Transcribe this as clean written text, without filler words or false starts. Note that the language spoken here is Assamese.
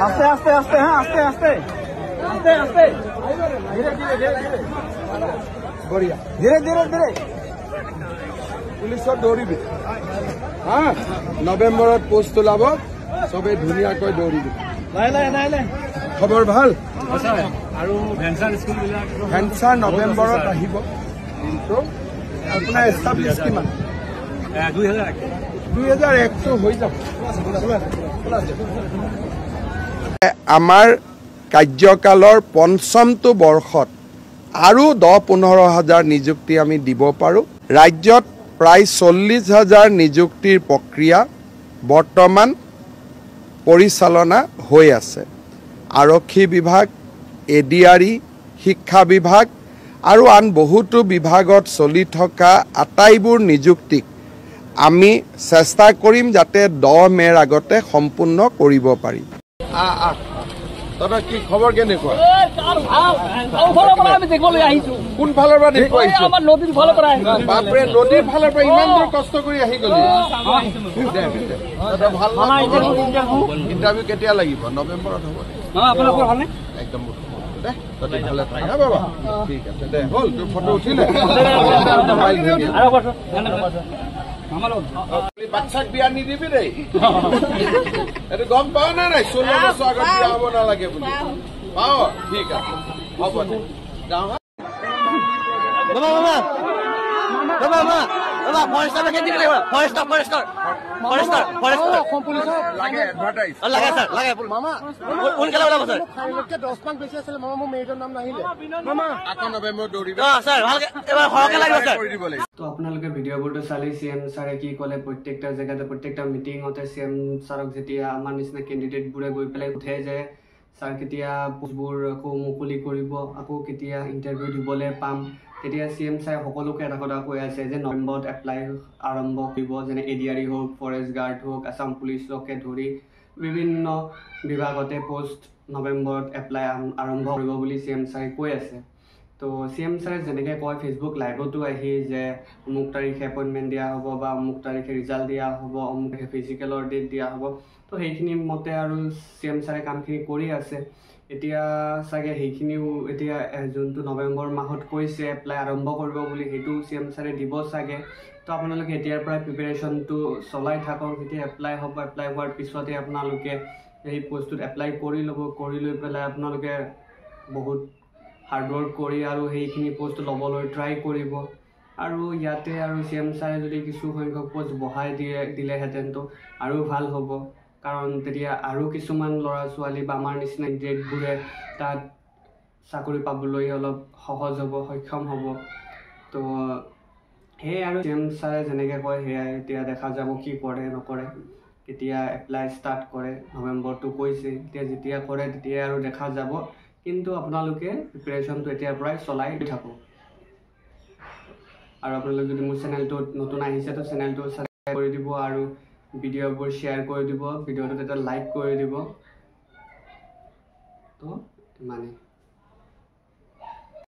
আস্তে আস্তে আস্তে হ্যাঁ আস্তে আস্তে আস্তে আস্তে ধীৰে ধীৰে ধীৰে ধীৰে বঢ়িয়া ধীৰে ধীৰে ধীৰে পুলিচত দৌৰিবি হা নৱেম্বৰত পোষ্ট ওলাব চবে ধুনীয়াকৈ দৌৰিবি খবৰ ভাল আৰু ভেঞ্চাৰ নৱেম্বৰত আহিব কিন্তু আপোনাৰ এষ্টাব্লিছ কিমান 2001 হৈ যাব আমাৰ কাৰ্যকালৰ পঞ্চমটো বৰ্ষত আৰু 10-15,000 নিযুক্তি আমি দিব পাৰোঁ ৰাজ্যত প্ৰায় 40,000 নিযুক্তিৰ প্ৰক্ৰিয়া বৰ্তমান পৰিচালনা হৈ আছে আৰক্ষী বিভাগ এডিআৰই শিক্ষা বিভাগ আৰু আন বহুতো বিভাগত চলি থকা আটাইবোৰ নিযুক্তিক আমি চেষ্টা কৰিম যাতে 10 মেৰ আগতে সম্পূৰ্ণ কৰিব পাৰিম তৰা কি খবৰ কেনেকুৱা কোন ফালৰ পৰা দেখুৱাই আহিছো আমাৰ নদীৰ ফালৰ পৰা বাপৰে নদীৰ ফালৰ পৰা ইমান দূৰ কষ্ট কৰি আহি গলি ভাল ইণ্টাৰভিউ কেতিয়া লাগিব নৱেম্বৰত হ'ব আপোনালোকৰ ভালনে একদম ততে ভালে থাকা বাবা ঠিক আছে দে হল তোৰ ফটো উঠিলে বাচ্চাক বিয়া নিদিবি দেই এইটো গম পাও না নাই 16 বছৰ আগত বিয়া হ'ব নালাগে বুলি পাও ঠিক আছে হ'ব দে যাওঁ বাবা ফৰেষ্টৰ কে দিলে ফৰেষ্টৰ লাগে এডভাৰটাইজ লাগে স্যাৰ লাগে মামা কোন কেলা ওলাব স্যাৰ ফাইলকে 10 মান বেছি আছিল মামা মোৰ মেজৰ নাম নাহিলে মামা আকৌ নৱেম্বৰ দৌৰিব স্যাৰ ভালকে এবাৰ হৰকে লাগিব স্যাৰ কৰি দিব লাগিব তো আপোনালোকে ভিডিঅ'বোৰটো চালি সিএম ছাৰে কি ক'লে প্ৰত্যেকটা জেগাতে প্ৰত্যেকটা মিটিঙতে সিএম ছাৰক যেতিয়া আমাৰ নিচিনা কেণ্ডিডেটবোৰে গৈ পেলাই উঠে যে ছাৰ কেতিয়া পোষ্টবোৰ আকৌ মুকলি কৰিব আকৌ কেতিয়া ইণ্টাৰভিউ দিবলৈ পাম তেতিয়া সিএম ছাৰে সকলোকে এটা কথা কৈ আছে যে নৱেম্বৰত এপ্লাই আৰম্ভ কৰিব যেনে এডিআৰই হওক ফৰেষ্ট গাৰ্ড হওক আসাম পুলিচকে ধৰি বিভিন্ন বিভাগতে পোষ্ট নৱেম্বৰত এপ্লাই আৰম্ভ কৰিব বুলি সিএম ছাৰে কৈ আছে তো সিএম ছাৰে যেনেকৈ কয় ফেচবুক লাইভতো আহি যে অমুক তাৰিখে এপইণ্টমেণ্ট দিয়া হ'ব বা অমুক তাৰিখে ৰিজাল্ট দিয়া হ'ব অমুক তাৰিখে ফিজিকেলৰ ডেট দিয়া হ'ব তো সেইখিনি মতে আৰু সিএম ছাৰে কামখিনি কৰি আছে এতিয়া চাগে সেইখিনিও এতিয়া যোনটো নৱেম্বৰ মাহত কৈছে এপ্লাই আৰম্ভ কৰিব বুলি সেইটো সিএম ছাৰে দিব চাগে তো আপোনালোকে এতিয়াৰ পৰা প্ৰিপেৰেশ্যনটো চলাই থাকক যেতিয়া এপ্লাই হ'ব এপ্লাই হোৱাৰ পিছতে আপোনালোকে সেই পোষ্টটোত এপ্লাই কৰি ল'ব কৰি লৈ পেলাই আপোনালোকে বহুত হাৰ্ডৱৰ্ক কৰি আৰু সেইখিনি পোষ্ট ল'বলৈ ট্ৰাই কৰিব আৰু ইয়াতে আৰু সিএম ছাৰে যদি কিছু সংখ্যক পোষ্ট বঢ়াই দিলেহেঁতেনতো আৰু ভাল হ'ব কাৰণ তেতিয়া আৰু কিছুমান ল'ৰা ছোৱালী বা আমাৰ নিচিনা গ্ৰেডবোৰে তাত চাকৰি পাবলৈ অলপ সহজ হ'ব সক্ষম হ'ব তো সেয়ে আৰু সিএম ছাৰে যেনেকৈ কয় সেয়াই এতিয়া দেখা যাব কি কৰে নকৰে কেতিয়া এপ্লাই ষ্টাৰ্ট কৰে নৱেম্বৰটো কৈছে এতিয়া যেতিয়া কৰে তেতিয়া আৰু দেখা যাব কিন্তু আপোনালোকে প্ৰিপেৰেশ্যনটো এতিয়াৰ পৰাই চলাই থাকক আৰু আপোনালোকে যদি মোৰ চেনেলটোত নতুন আহিছে তো চেনেলটো ছাবস্ক্ৰাইব কৰি দিব আৰু ভিডিঅ'বোৰ শ্বেয়াৰ কৰি দিব ভিডিঅ'টোত এটা লাইক কৰি দিব তো মানে